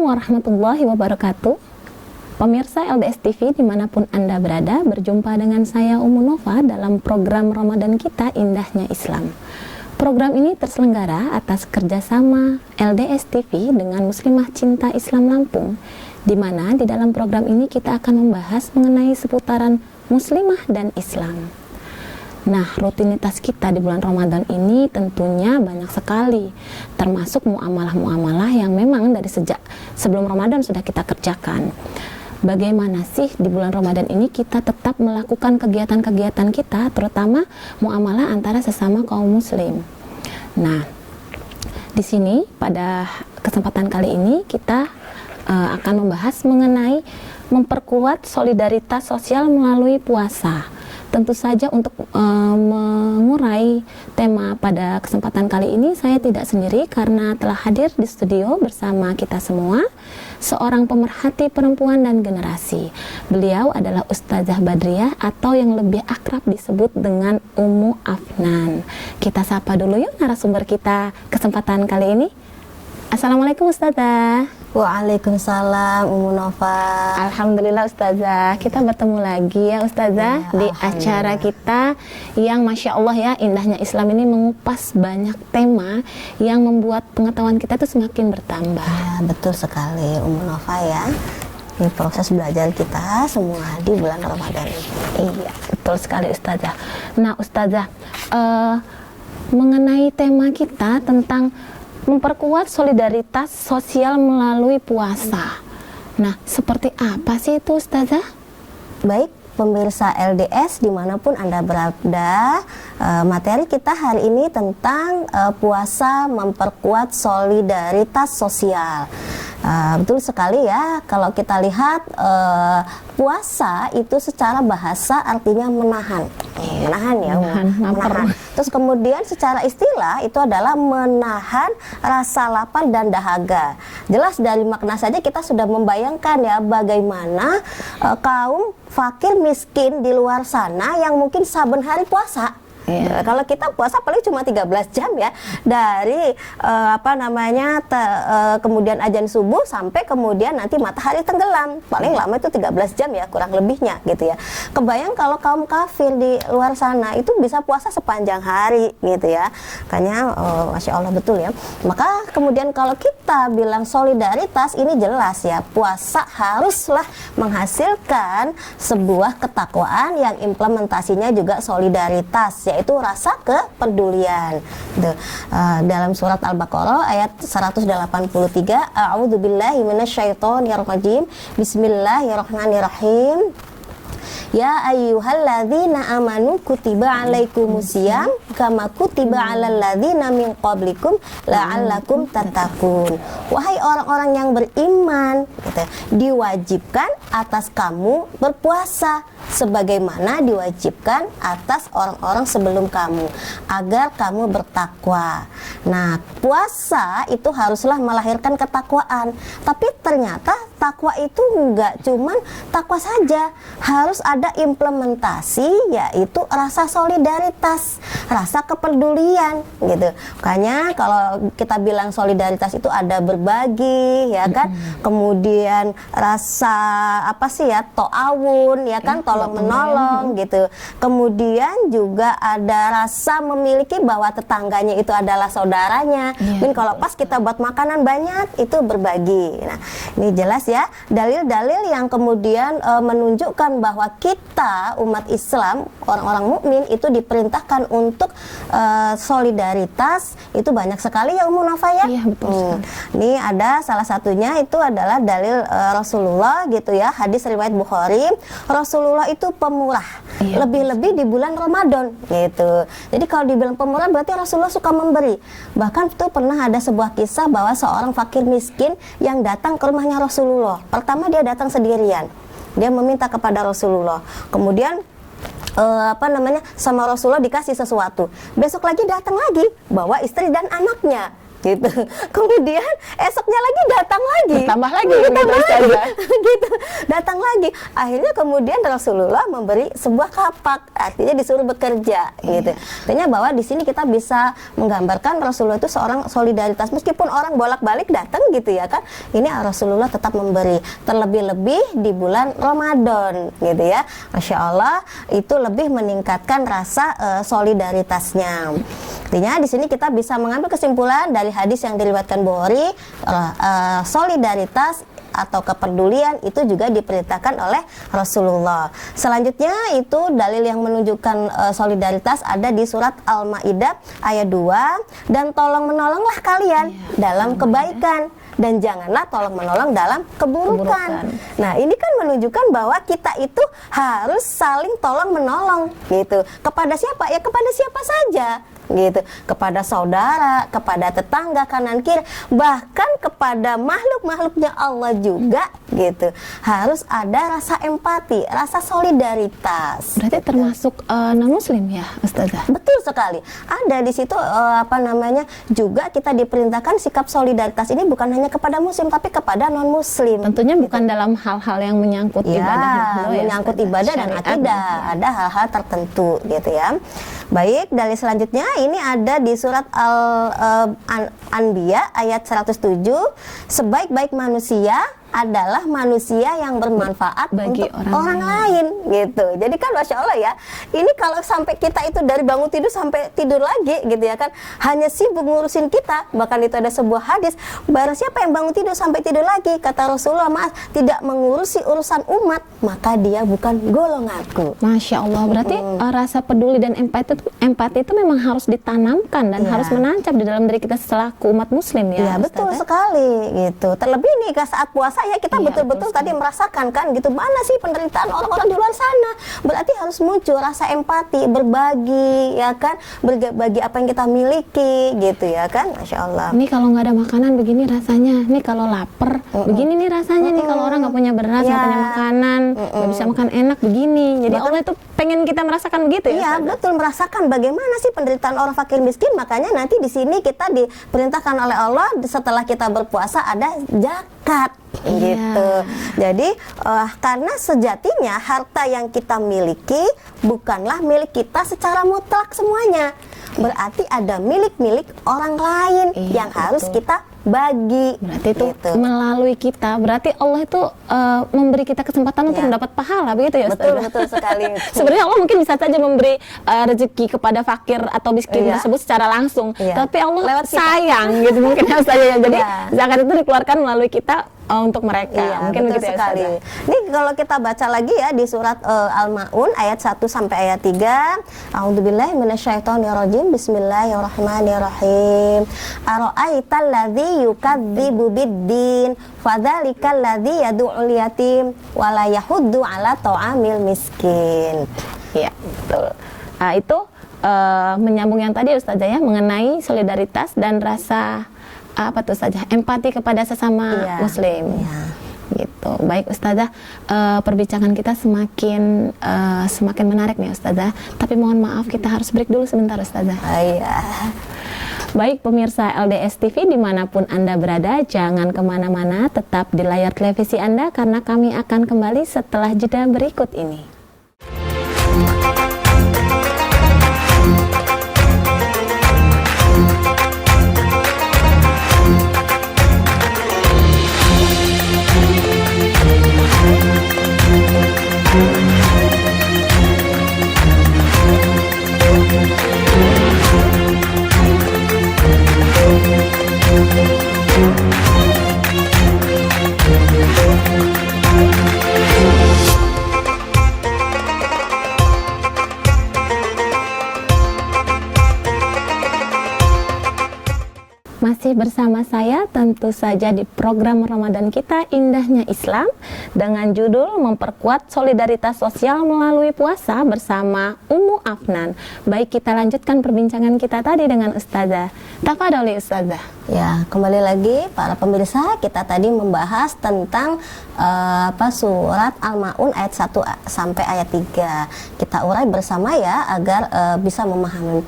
warahmatullahi wabarakatuh. Pemirsa LDS TV dimanapun Anda berada, berjumpa dengan saya Ummu Nova dalam program Ramadan kita Indahnya Islam. Program ini terselenggara atas kerjasama LDS TV dengan Muslimah Cinta Islam Lampung, di mana di dalam program ini kita akan membahas mengenai seputaran Muslimah dan Islam. Nah, rutinitas kita di bulan Ramadan ini tentunya banyak sekali, termasuk muamalah-muamalah yang memang dari sejak sebelum Ramadan sudah kita kerjakan. Bagaimana sih di bulan Ramadan ini kita tetap melakukan kegiatan-kegiatan kita, terutama muamalah antara sesama kaum muslim. Nah, di sini pada kesempatan kali ini kita akan membahas mengenai memperkuat solidaritas sosial melalui puasa. Tentu saja untuk mengurai tema pada kesempatan kali ini saya tidak sendiri karena telah hadir di studio bersama kita semua seorang pemerhati perempuan dan generasi. Beliau adalah Ustazah Badriah atau yang lebih akrab disebut dengan Ummu Afnan. Kita sapa dulu yuk narasumber kita kesempatan kali ini. Assalamualaikum Ustazah. Waalaikumsalam Ummu Nova. Alhamdulillah Ustazah, kita bertemu lagi ya Ustazah ya, di acara kita yang Masya Allah ya, Indahnya Islam ini mengupas banyak tema yang membuat pengetahuan kita itu semakin bertambah. Ya, betul sekali Ummu Nova ya. Ini proses belajar kita semua di bulan Ramadan ini. Iya, betul sekali Ustazah. Nah Ustazah, mengenai tema kita tentang memperkuat solidaritas sosial melalui puasa. Nah, seperti apa sih itu Ustazah? Baik, pemirsa LDS dimanapun Anda berada, materi kita hari ini tentang puasa memperkuat solidaritas sosial. Betul sekali ya, kalau kita lihat puasa itu secara bahasa artinya menahan. Menahan ya, menahan. Terus kemudian secara istilah itu adalah menahan rasa lapar dan dahaga. Jelas dari makna saja kita sudah membayangkan ya bagaimana kaum fakir miskin di luar sana yang mungkin saben hari puasa. Ya, kalau kita puasa paling cuma 13 jam ya, dari kemudian azan subuh sampai kemudian nanti matahari tenggelam, paling lama itu 13 jam ya, kurang lebihnya gitu ya. Kebayang kalau kaum kafir di luar sana itu bisa puasa sepanjang hari gitu ya, makanya Masya Allah betul ya. Maka kemudian kalau kita bilang solidaritas, ini jelas ya, puasa haruslah menghasilkan sebuah ketakwaan yang implementasinya juga solidaritas, yaitu rasa kepedulian. Dalam surat Al-Baqarah ayat 183, A'udzubillahi minasyaitonirrajim, Bismillahirrahmanirrahim. Ya ayyuhalladzina amanu kutiba alaikumusiyam kama kutiba alal ladzina min qablikum la'allakum tattaqun. Wahai orang-orang yang beriman, gitu, diwajibkan atas kamu berpuasa sebagaimana diwajibkan atas orang-orang sebelum kamu agar kamu bertakwa. Nah, puasa itu haruslah melahirkan ketakwaan. Tapi ternyata takwa itu enggak cuman takwa saja, harus ada implementasi, yaitu rasa solidaritas, rasa kepedulian gitu. Makanya kalau kita bilang solidaritas itu ada berbagi ya kan, kemudian rasa ta'awun ya kan, tolong menolong gitu. Kemudian juga ada rasa memiliki bahwa tetangganya itu adalah saudaranya. Mungkin kalau pas kita buat makanan banyak itu berbagi. Nah, ini jelas ya dalil-dalil yang kemudian menunjukkan bahwa kita umat Islam, orang-orang mukmin itu diperintahkan untuk solidaritas. Itu banyak sekali ya Ummu Nova ya. Iya, betul. Ini ada salah satunya itu adalah dalil Rasulullah gitu ya, hadis riwayat Bukhari. Rasulullah itu pemurah, lebih-lebih di bulan Ramadan gitu. Jadi kalau dibilang pemurah berarti Rasulullah suka memberi. Bahkan itu pernah ada sebuah kisah bahwa seorang fakir miskin yang datang ke rumahnya Rasulullah. Pertama dia datang sendirian, dia meminta kepada Rasulullah, kemudian sama Rasulullah dikasih sesuatu. Besok lagi datang lagi bawa istri dan anaknya gitu. Kemudian esoknya lagi datang lagi, Tambah lagi gitu, datang lagi. Akhirnya kemudian Rasulullah memberi sebuah kapak, artinya disuruh bekerja, gitu. Artinya bahwa di sini kita bisa menggambarkan Rasulullah itu seorang solidaritas, meskipun orang bolak-balik datang gitu ya kan. Ini Rasulullah tetap memberi, terlebih-lebih di bulan Ramadan, gitu ya. Masya Allah, itu lebih meningkatkan rasa solidaritasnya. Artinya di sini kita bisa mengambil kesimpulan dari hadis yang diriwayatkan Bukhari, solidaritas atau kepedulian itu juga diperintahkan oleh Rasulullah. Selanjutnya itu dalil yang menunjukkan solidaritas ada di surat Al-Maidah ayat 2, dan tolong menolonglah kalian dalam kebaikan dan janganlah tolong menolong dalam keburukan. Nah, ini kan menunjukkan bahwa kita itu harus saling tolong menolong gitu. Kepada siapa? Ya kepada siapa saja gitu, kepada saudara, kepada tetangga kanan kiri, bahkan kepada makhluk-makhluknya Allah juga gitu. Harus ada rasa empati, rasa solidaritas. Berarti termasuk non muslim ya, Ustazah? Betul sekali. Ada di situ juga kita diperintahkan sikap solidaritas ini bukan hanya kepada muslim tapi kepada non muslim. Tentunya bukan dalam hal-hal yang menyangkut ibadah, menyangkut ibadah dan akidah. Ada hal-hal tertentu gitu ya. Baik, dalil selanjutnya ini ada di surat Al-Anbiya ayat 107. Sebaik-baik manusia adalah manusia yang bermanfaat bagi untuk orang lain gitu. Jadi kan Masya Allah ya, ini kalau sampai kita itu dari bangun tidur sampai tidur lagi gitu ya kan, hanya sibuk ngurusin kita. Bahkan itu ada sebuah hadis, barang siapa yang bangun tidur sampai tidur lagi, kata Rasulullah, tidak mengurusi urusan umat, maka dia bukan golonganku. Masya Allah, berarti rasa peduli dan empati itu memang harus ditanamkan dan harus menancap di dalam diri kita selaku umat muslim ya. Iya, betul sekali gitu. Terlebih nih saat puasa ya, kita betul-betul tadi merasakan kan gitu, mana sih penderitaan orang-orang di luar sana. Berarti harus muncul rasa empati, berbagi ya kan, berbagi apa yang kita miliki gitu ya kan. Masya Allah. Ini kalau nggak ada makanan begini rasanya, nih kalau lapar begini nih rasanya, nih kalau orang nggak punya beras, nggak punya makanan, nggak bisa makan enak begini. Jadi Allah itu pengen kita merasakan begitu ya. Iya, betul, merasakan bagaimana sih penderitaan orang fakir miskin. Makanya nanti di sini kita diperintahkan oleh Allah setelah kita berpuasa ada zakat. Gitu. Jadi karena sejatinya harta yang kita miliki bukanlah milik kita secara mutlak semuanya. Berarti ada milik-milik orang lain yang harus kita bagi. Berarti itu melalui kita. Berarti Allah itu memberi kita kesempatan untuk mendapat pahala, begitu ya Ustaz? Betul sekali. Sebenarnya Allah mungkin bisa saja memberi rezeki kepada fakir atau miskin tersebut secara langsung. Tapi Allah lewat sayang gitu mungkin ya Ustaz ya. Jadi zakat itu dikeluarkan melalui kita untuk mereka. Mungkin betul sekali. Ini kalau kita baca lagi ya di surat Al-Maun ayat 1 sampai ayat 3. A'udzubillahi minasyaitonirrajim. Bismillahirrahmanirrahim. Ara'aital ladzi yukadzibu biddin fadzalikal ladzi yad'ul yatim wa la yahuddu 'ala ta'amil miskin. Iya, betul. Itu menyambung yang tadi Ustazah ya, mengenai solidaritas dan rasa apa tuh saja, empati kepada sesama muslim. Gitu. Baik Ustazah, perbincangan kita semakin menarik nih Ustazah. Tapi mohon maaf kita harus break dulu sebentar Ustazah. Baik pemirsa LDS TV dimanapun Anda berada, jangan kemana-mana, tetap di layar televisi Anda karena kami akan kembali setelah jeda berikut ini. Masih bersama saya tentu saja di program Ramadan kita Indahnya Islam dengan judul Memperkuat Solidaritas Sosial Melalui Puasa bersama Ummu Afnan. Baik, kita lanjutkan perbincangan kita tadi dengan Ustazah. Tafadholi Ustazah. Ya, kembali lagi para pemirsa, kita tadi membahas tentang surat Al-Maun ayat 1 sampai ayat 3. Kita urai bersama ya agar bisa memahami.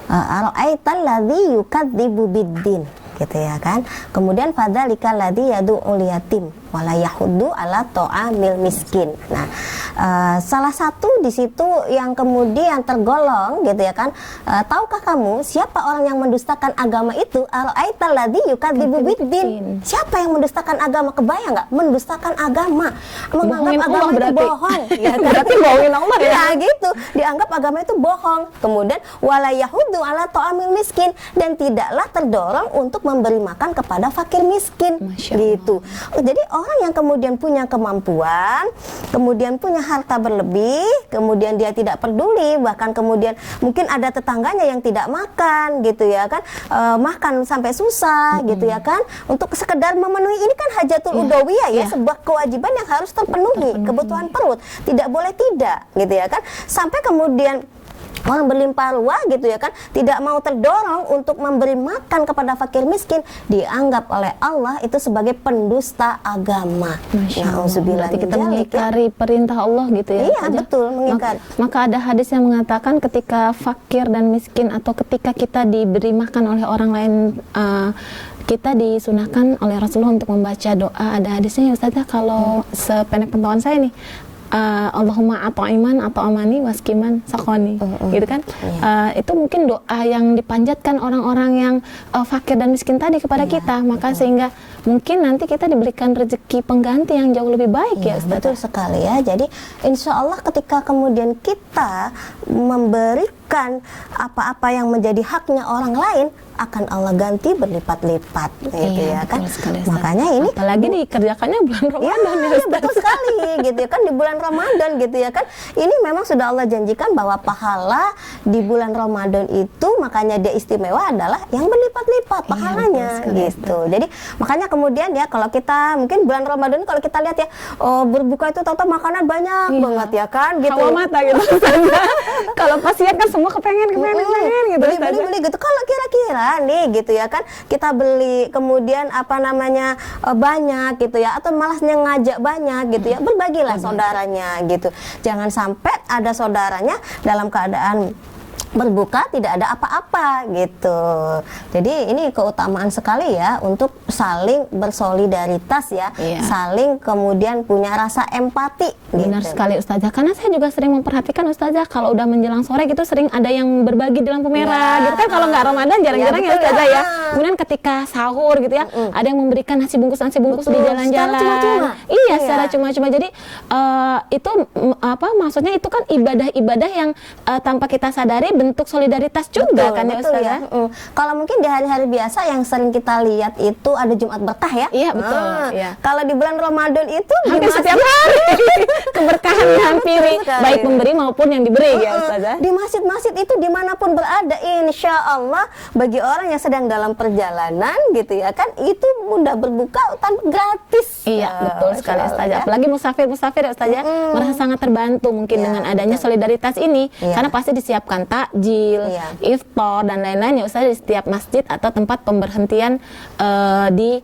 Ara'aital ladzi yukadzibu biddin. gitu ya kan. Kemudian fadzalika ladzi yad'ul yatim wala yahuddu ala ta'amil miskin. Nah, salah satu di situ yang kemudian tergolong gitu ya kan, tahukah kamu siapa orang yang mendustakan agama itu? Ara'aital ladzi yukadzibu biddin. Siapa yang mendustakan agama? Kebayang nggak? Mendustakan agama, menganggap agama itu bohong. Ya, berarti bohongin Allah ya. Ya gitu, dianggap agama itu bohong. Kemudian wala yahuddu ala ta'amil miskin, dan tidaklah terdorong untuk memberi makan kepada fakir miskin. Gitu. Jadi orang yang kemudian punya kemampuan, kemudian punya harta berlebih, kemudian dia tidak peduli, bahkan kemudian mungkin ada tetangganya yang tidak makan gitu ya kan, makan sampai susah gitu ya kan, untuk sekedar memenuhi ini kan hajatul udawiyah ya, sebuah kewajiban yang harus terpenuhi, kebutuhan perut, tidak boleh tidak gitu ya kan, sampai kemudian orang berlimpah ruah gitu ya kan, tidak mau terdorong untuk memberi makan kepada fakir miskin, dianggap oleh Allah itu sebagai pendusta agama. Berarti kita mengingkari perintah Allah gitu ya. Iya betul, mengingkari. Maka ada hadis yang mengatakan ketika fakir dan miskin atau ketika kita diberi makan oleh orang lain, kita disunahkan oleh Rasulullah untuk membaca doa. Ada hadisnya ya Ustazah, kalau sependek pengetahuan saya nih, Allahumma at'iman atau amani waskiman sakoni, gitu kan. Itu mungkin doa yang dipanjatkan orang-orang yang fakir dan miskin tadi kepada kita, maka sehingga mungkin nanti kita diberikan rezeki pengganti yang jauh lebih baik ya Ustaz. Betul sekali ya. Jadi insya Allah ketika kemudian kita memberikan apa-apa yang menjadi haknya orang lain, akan Allah ganti berlipat-lipat gitu ya kan. Sekali, makanya ini apalagi dikerjakannya bulan Ramadan ya, betul sekali gitu ya kan, di bulan Ramadan gitu ya kan. Ini memang sudah Allah janjikan bahwa pahala di bulan Ramadan itu, makanya dia istimewa adalah yang berlipat-lipat pahalanya gitu. Jadi makanya kemudian ya, kalau kita mungkin bulan Ramadan kalau kita lihat ya, berbuka itu tahu-tahu makanan banyak banget ya kan gitu. Hawa mata gitu. Kalau pas siang kan semua kepengen gitu. Beli gitu. Kalau kira-kira nih gitu ya kan, kita beli kemudian apa namanya banyak gitu ya, atau malasnya ngajak banyak gitu ya, berbagilah saudaranya gitu. Jangan sampai ada saudaranya dalam keadaan berbuka tidak ada apa-apa gitu. Jadi ini keutamaan sekali ya untuk saling bersolidaritas ya, saling kemudian punya rasa empati. Benar gitu. sekali Ustazah, karena saya juga sering memperhatikan Ustazah, kalau udah menjelang sore gitu sering ada yang berbagi di lampu merah gitu kan, kalau nggak Ramadan jarang-jarang ya Ustazah ya. Kemudian ketika sahur gitu ya, ada yang memberikan nasi bungkus di jalan-jalan. Secara cuma-cuma. Jadi itu maksudnya itu kan ibadah-ibadah yang tanpa kita sadari bentuk solidaritas juga kan ya Ustazah. Ya. Kalau mungkin di hari-hari biasa yang sering kita lihat itu ada Jumat Berkah ya. Iya betul. Kalau di bulan Ramadan itu hampir setiap hari keberkahan dihampiri, baik memberi maupun yang diberi ya Ustazah. Di masjid-masjid itu dimanapun berada, insya Allah bagi orang yang sedang dalam perjalanan gitu ya kan, itu mudah berbuka gratis. Iya betul sekali Ustazah. Apalagi musafir ya Ustazah, merasa sangat terbantu mungkin dengan adanya solidaritas ini, karena pasti disiapkan takjil, iftar dan lain-lain ya Ustazah di setiap masjid atau tempat pemberhentian di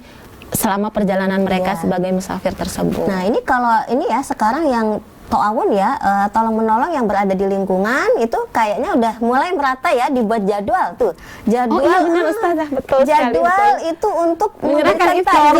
selama perjalanan mereka sebagai musafir tersebut. Nah ini kalau ini ya sekarang yang To'awun ya, tolong menolong yang berada di lingkungan itu kayaknya udah mulai merata ya, dibuat jadwal tuh. Jadwal, benar Ustazah, betul jadwal sekali, itu untuk menyerahkan iftar.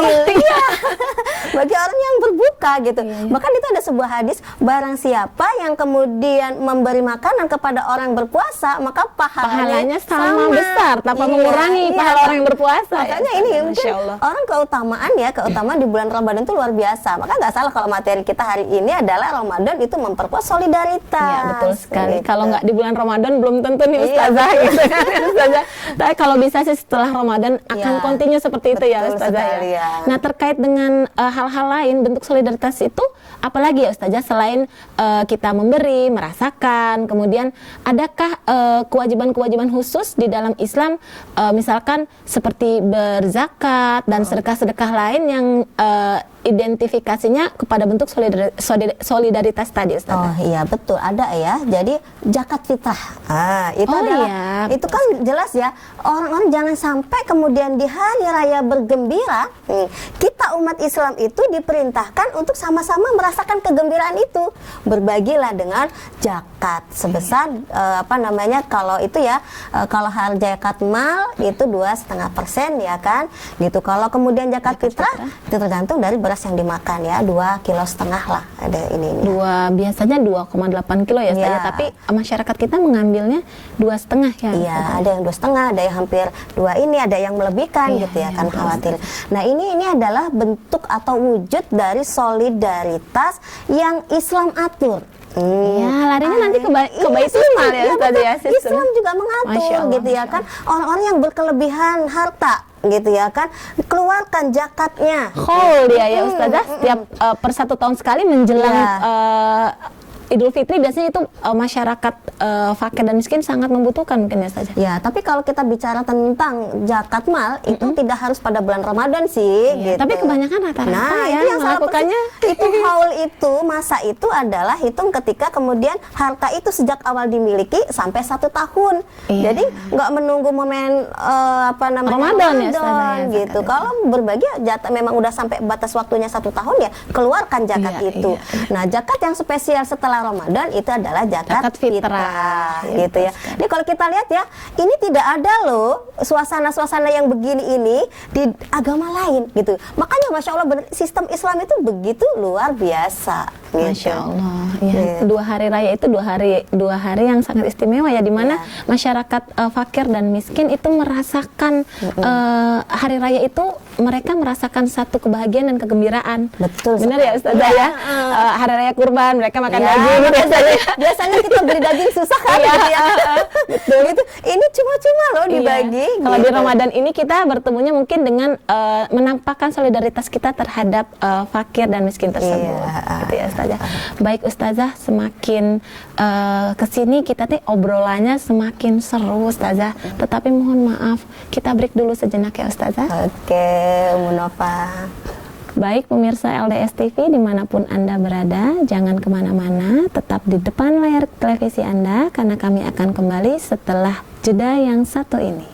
Bagi orang yang berbuka gitu. Bahkan itu ada sebuah hadis, barang siapa yang kemudian memberi makanan kepada orang berpuasa, maka pahalanya sama besar tanpa mengurangi pahala orang yang berpuasa. Makanya ini mungkin orang keutamaan di bulan Ramadan itu luar biasa. Maka nggak salah kalau materi kita hari ini adalah Ramadan itu memperkuat solidaritas. Iya betul sekali. Gitu. Kalau nggak di bulan Ramadan belum tentu nih Ustazah gitu kan Ustazah. Tapi kalau bisa sih setelah Ramadan akan continue seperti itu ya Ustazah ya. Nah terkait dengan hal-hal lain bentuk solidaritas itu apalagi ya Ustazah selain kita memberi, merasakan, kemudian adakah kewajiban-kewajiban khusus di dalam Islam, misalkan seperti berzakat dan sedekah-sedekah lain yang identifikasinya kepada bentuk solidaritas tadi Ustazah. Oh iya betul, ada ya. Jadi zakat fitrah. Itu adalah itu kan jelas ya. Orang-orang jangan sampai kemudian di hari raya bergembira, kita umat Islam itu diperintahkan untuk sama-sama merasakan kegembiraan itu. Berbagilah dengan zakat zakat sebesar kalau itu ya kalau hal zakat mal itu 2,5% ya kan gitu. Kalau kemudian zakat fitrah itu tergantung dari beras yang dimakan ya 2,5 kilo lah ada ini. Biasanya 2,8 kilo ya Ustazah, tapi masyarakat kita mengambilnya 2,5 ya. Iya, ada yang 2,5, ada yang hampir 2 ini, ada yang melebihkan gitu ya kan khawatir. Nah, ini adalah bentuk atau wujud dari solidaritas yang Islam atur. Ya, larinya nanti ke Baitul Mal ya Ustazah ya. Islam juga mengatur gitu ya kan. Orang-orang yang berkelebihan harta gitu ya kan, keluarkan zakatnya. Khol dia ya Ustazah, setiap per 1 tahun sekali menjelang Idul Fitri biasanya itu masyarakat fakir dan miskin sangat membutuhkan mungkin ya saja. Ya, tapi kalau kita bicara tentang zakat mal itu tidak harus pada bulan Ramadan sih. Gitu. Tapi kebanyakan rata-rata itu yang melakukannya itu haul itu masa itu adalah hitung ketika kemudian harta itu sejak awal dimiliki sampai 1 tahun. Jadi nggak menunggu momen Ramadan ya, gitu. Kalau berbagi jatah memang udah sampai batas waktunya 1 tahun ya keluarkan zakat itu. Nah, zakat yang spesial setelah Ramadan itu adalah zakat fitrah gitu ya. Jadi kalau kita lihat ya, ini tidak ada loh suasana-suasana yang begini ini di agama lain gitu. Makanya Masya Allah sistem Islam itu begitu luar biasa. Gitu. Masya Allah. Ya. 2 hari raya itu 2 hari yang sangat istimewa ya, di mana masyarakat fakir dan miskin itu merasakan hari raya itu mereka merasakan satu kebahagiaan dan kegembiraan. Betul. Benar ya Ustazah ya. Hari raya kurban mereka makan daging. Biasanya kita beli daging susah kan gitu ya. Betul gitu. Ini cuma-cuma loh dibagi. Kalau di Ramadan ini kita bertemunya mungkin dengan menampakkan solidaritas kita terhadap fakir dan miskin tersebut. Gitu ya Ustazah. Baik Ustazah, semakin kesini kita obrolannya semakin seru Ustazah. Tetapi mohon maaf, kita break dulu sejenak ya Ustazah. Oke, Umu Nova. Baik pemirsa LDS TV dimanapun Anda berada, jangan kemana-mana, tetap di depan layar televisi Anda karena kami akan kembali setelah jeda yang satu ini.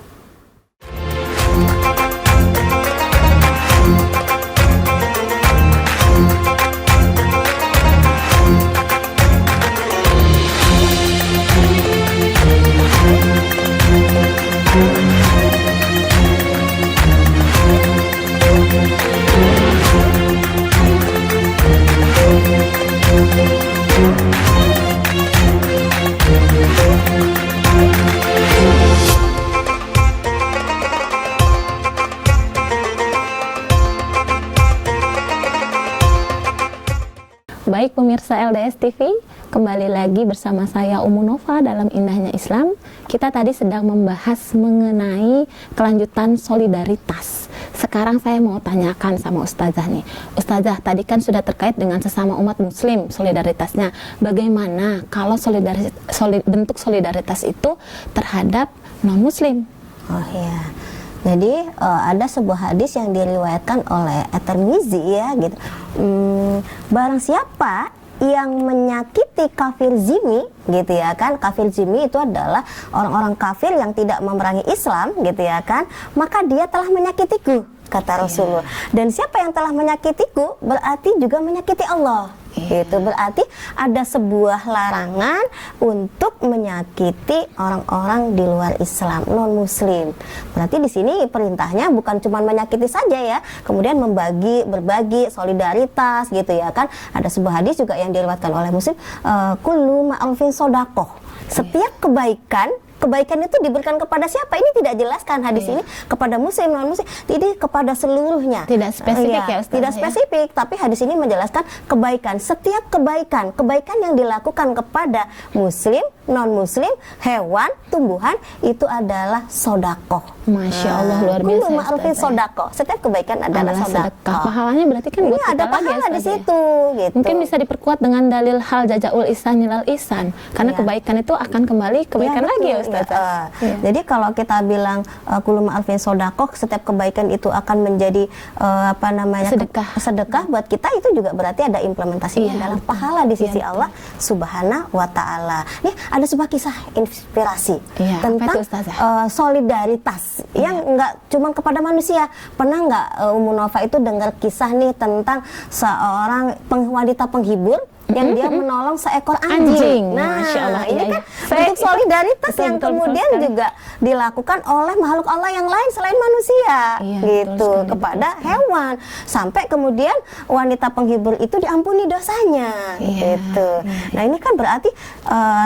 Baik pemirsa LDS TV, kembali lagi bersama saya Umu Nova dalam Indahnya Islam. Kita tadi sedang membahas mengenai kelanjutan solidaritas. Sekarang saya mau tanyakan sama Ustazah nih. Ustazah, tadi kan sudah terkait dengan sesama umat muslim solidaritasnya. Bagaimana kalau bentuk solidaritas itu terhadap non-muslim? Oh ya. Jadi ada sebuah hadis yang diriwayatkan oleh At-Tirmizi ya gitu. Barang siapa yang menyakiti kafir zimmi gitu ya kan, kafir zimmi itu adalah orang-orang kafir yang tidak memerangi Islam gitu ya kan, maka dia telah menyakitiku kata Rasulullah. Dan siapa yang telah menyakitiku berarti juga menyakiti Allah. Gitu berarti ada sebuah larangan untuk menyakiti orang-orang di luar Islam, non muslim. Berarti di sini perintahnya bukan cuma menyakiti saja ya, kemudian berbagi solidaritas gitu ya kan. Ada sebuah hadis juga yang diriwayatkan oleh Muslim, kullu ma'rufin shadaqah. Setiap kebaikan itu diberikan kepada siapa? Ini tidak jelaskan hadis ini kepada muslim, non muslim, jadi kepada seluruhnya. Tidak spesifik ya Ustaz. Tidak spesifik, tapi hadis ini menjelaskan kebaikan. Setiap kebaikan yang dilakukan kepada muslim, non muslim, hewan, tumbuhan itu adalah sodakoh. Masya Allah, luar biasa. Kullu ma'rufin sodakoh. Setiap kebaikan adalah sodakoh. Pahalanya berarti kan buat kita ada pahala di situ. Gitu. Mungkin bisa diperkuat dengan dalil hal jazaul ihsan nilal ihsan, karena kebaikan itu akan kembali kebaikan lagi ya Ustaz. Jadi kalau kita bilang kullu ma'rufin sodakoh, setiap kebaikan itu akan menjadi sedekah buat kita, itu juga berarti ada implementasinya dalam pahala di sisi Allah Subhanahu wa Ta'ala. Nih ada sebuah kisah inspirasi tentang solidaritas yang enggak cuma kepada manusia. Pernah nggak Umu Nova itu dengar kisah nih tentang seorang wanita penghibur yang dia menolong seekor anjing. Nah, Masya Allah, ini iya, kan iya. bentuk solidaritas Betul, yang betul, kemudian betul sekali. juga dilakukan oleh makhluk Allah yang lain selain manusia, Iya, gitu, betul sekali, kepada betul sekali. hewan, sampai kemudian wanita penghibur itu diampuni dosanya, Iya, gitu. Nah, ini kan berarti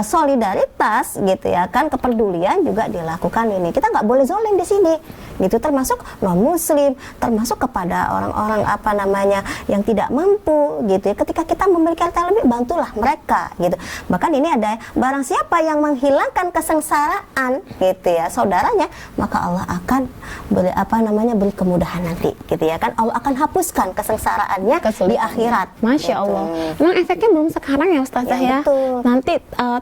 solidaritas, gitu ya kan, kepedulian juga dilakukan ini. Kita nggak boleh zolim di sini, gitu, termasuk non muslim, termasuk kepada orang-orang apa namanya yang tidak mampu, gitu ya. Ketika kita memiliki harta lebih, bantulah mereka, gitu. Bahkan ini ada barang siapa yang menghilangkan kesengsaraan, gitu ya, saudaranya, maka Allah akan beri apa namanya beri kemudahan nanti, gitu ya kan. Allah akan hapuskan kesengsaraannya di akhirat. Masya gitu. Allah. Memang efeknya belum sekarang ya Ustazah Ya, ya. betul. Nanti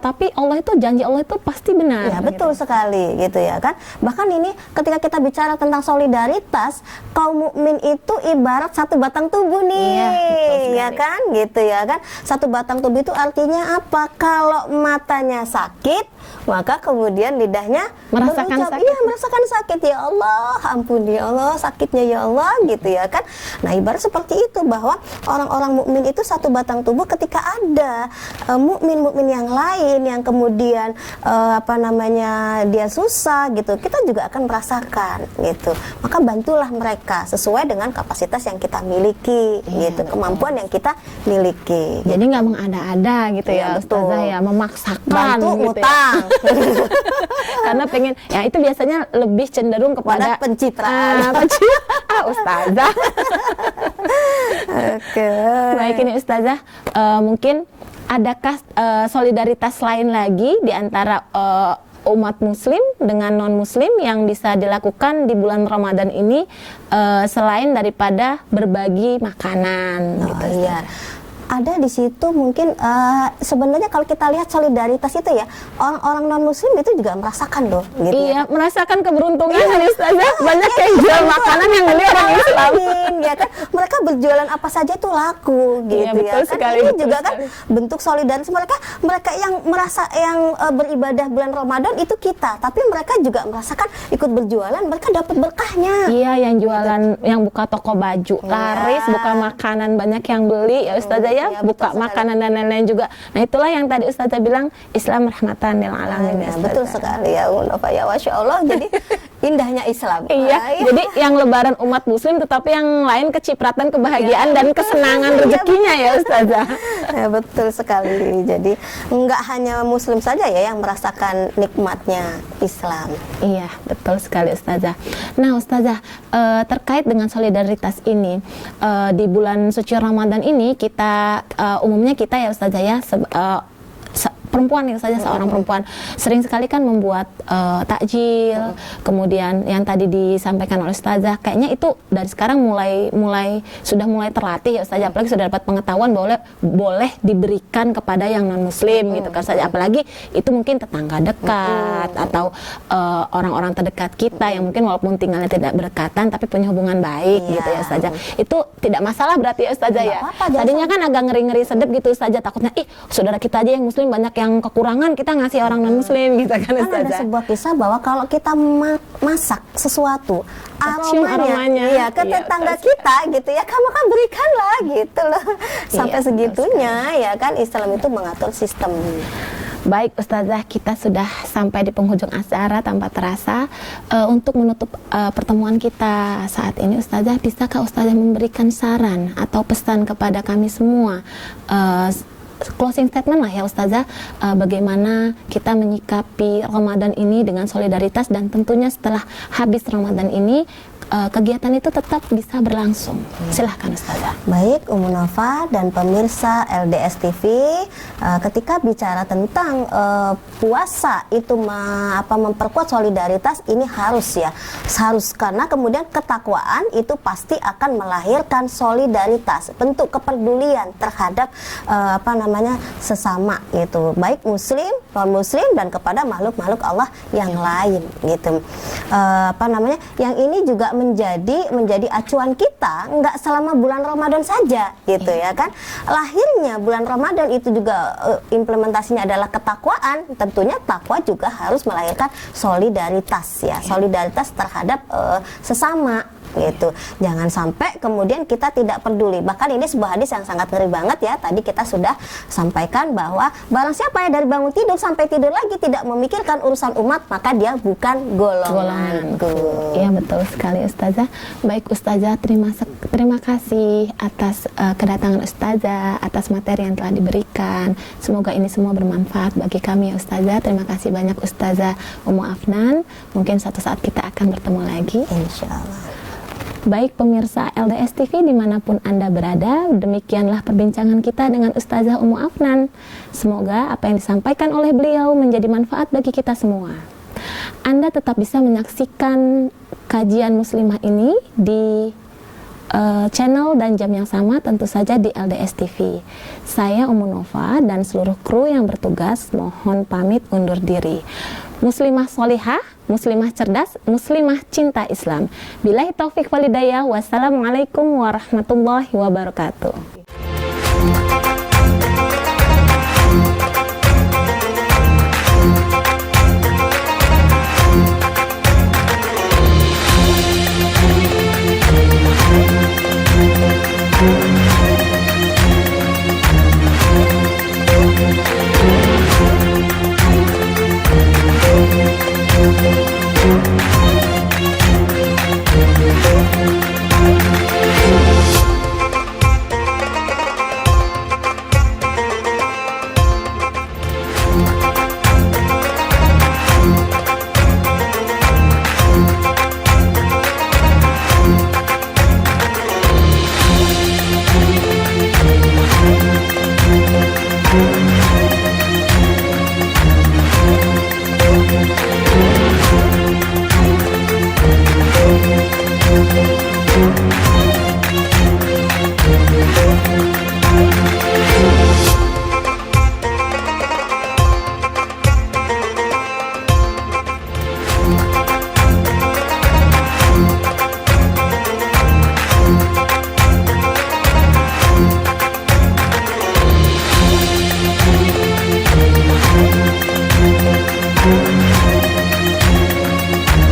tapi Allah itu, janji Allah itu pasti benar. Ya, betul sekali, gitu ya kan. Bahkan ini ketika kita bicara tentang solidaritas, kaum mukmin itu ibarat satu batang tubuh nih, Iya, betul sekali. ya kan, gitu ya kan. Satu batang tubuh itu artinya apa? Kalau matanya sakit, maka kemudian lidahnya Merasakan berucap, sakit. iya, merasakan sakit, ya Allah, ampuni ya Allah, sakitnya ya Allah, gitu ya kan. Nah, ibarat seperti itu, bahwa orang-orang mukmin itu satu batang tubuh. Ketika ada mukmin-mukmin yang lain yang kemudian apa namanya dia susah, gitu, kita juga akan merasakan, gitu. Maka bantulah mereka sesuai dengan kapasitas yang kita miliki, gitu, kemampuan yang kita miliki. Jadi nggak mengada-ada gitu Iya, ya betul. Ustazah ya, memaksakan Bantu gitu ya. utang. Karena pengen, ya itu biasanya lebih cenderung kepada Pada pencitraan. Ustazah. Oke. Baik, ini Ustazah, mungkin adakah solidaritas lain lagi di antara umat muslim dengan non muslim yang bisa dilakukan di bulan Ramadan ini, selain daripada berbagi makanan gitu, Iya. Ustazah? Ada di situ mungkin sebenarnya kalau kita lihat solidaritas itu ya, orang-orang non muslim itu juga merasakan loh, gitu Iya, ya. merasakan keberuntungan nih Ustazah. Banyak yang jual makanan yang beli orang Islam. Ya kan, mereka berjualan apa saja itu laku, gitu Iya, betul ya kan. sekali, Ini betul juga kan sekali. bentuk solidaritas mereka yang merasa yang beribadah bulan Ramadan itu kita, tapi mereka juga merasakan ikut berjualan, mereka dapat berkahnya. Iya, yang jualan, yang buka toko baju, laris, buka makanan, banyak yang beli ya Ustazah ya, iya, buka betul makanan dan lain-lain juga. Nah, itulah yang tadi Ustazah bilang, Islam rahmatan lil alamin ya, Ustazah. Betul sekali ya, Nova ya, Masya Allah. Jadi indahnya Islam. Iya, Ay. jadi yang lebaran umat muslim, tetapi yang lain kecipratan kebahagiaan dan kesenangan rezekinya ya Ustazah. Ya, betul sekali. Jadi enggak hanya muslim saja ya yang merasakan nikmatnya Islam. Iya, betul sekali Ustazah. Nah Ustazah, terkait dengan solidaritas ini, di bulan suci Ramadan ini kita umumnya kita ya Ustazah ya, perempuan nih saja, seorang perempuan sering sekali kan membuat takjil, kemudian yang tadi disampaikan oleh Ustazah, kayaknya itu dari sekarang sudah mulai terlatih ya Ustazah, apalagi sudah dapat pengetahuan boleh diberikan kepada yang non muslim gitu kan Ustazah, apalagi itu mungkin tetangga dekat atau orang-orang terdekat kita yang mungkin walaupun tinggalnya tidak berdekatan tapi punya hubungan baik gitu ya Ustazah, itu tidak masalah berarti ya Ustazah ya. Tadinya kan agak ngeri-ngeri sedep gitu Ustazah, takutnya saudara kita aja yang muslim banyak yang kekurangan, kita ngasih orang non muslim gitu kan Kan Ustazah. ada sebuah kisah bahwa kalau kita masak sesuatu, Cium aromanya. iya, ke Iya, tetangga Ustazah. kita gitu ya, kamu kan berikanlah gitu loh. Sampai Iya, segitunya ya kan, Islam itu mengatur sistem. Baik Ustazah, kita sudah sampai di penghujung acara tanpa terasa. Untuk menutup pertemuan kita saat ini Ustazah, bisakah Ustazah memberikan saran atau pesan kepada kami semua, closing statement lah ya Ustazah, bagaimana kita menyikapi Ramadan ini dengan solidaritas, dan tentunya setelah habis Ramadan ini kegiatan itu tetap bisa berlangsung. Silahkan Ustazah. Baik, Ummu Nova dan pemirsa LDS TV, ketika bicara tentang puasa itu memperkuat solidaritas, ini harus karena kemudian ketakwaan itu pasti akan melahirkan solidaritas, bentuk kepedulian terhadap sesama gitu, baik muslim, non muslim, dan kepada makhluk-makhluk Allah yang lain gitu. Yang ini juga menjadi acuan kita, nggak selama bulan Ramadan saja gitu ya kan. Lahirnya bulan Ramadan itu juga implementasinya adalah ketakwaan. Tentunya takwa juga harus melahirkan solidaritas ya, solidaritas terhadap sesama gitu. Jangan sampai kemudian kita tidak peduli. Bahkan ini sebuah hadis yang sangat ngeri banget ya. Tadi kita sudah sampaikan bahwa barang siapa yang dari bangun tidur sampai tidur lagi tidak memikirkan urusan umat, maka dia bukan golonganku. Iya, betul sekali Ustazah. Baik Ustazah, terima kasih atas kedatangan Ustazah, atas materi yang telah diberikan. Semoga ini semua bermanfaat bagi kami ya Ustazah. Terima kasih banyak Ustazah Ummu Afnan. Mungkin suatu saat kita akan bertemu lagi, Insya Allah. Baik pemirsa LDS TV dimanapun Anda berada, demikianlah perbincangan kita dengan Ustazah Ummu Afnan. Semoga apa yang disampaikan oleh beliau menjadi manfaat bagi kita semua. Anda tetap bisa menyaksikan kajian muslimah ini di channel dan jam yang sama, tentu saja di LDS TV. Saya Ummu Nova dan seluruh kru yang bertugas mohon pamit undur diri. Muslimah solihah, muslimah cerdas, muslimah cinta Islam. Billahi taufik walhidayah. Wassalamualaikum warahmatullahi wabarakatuh.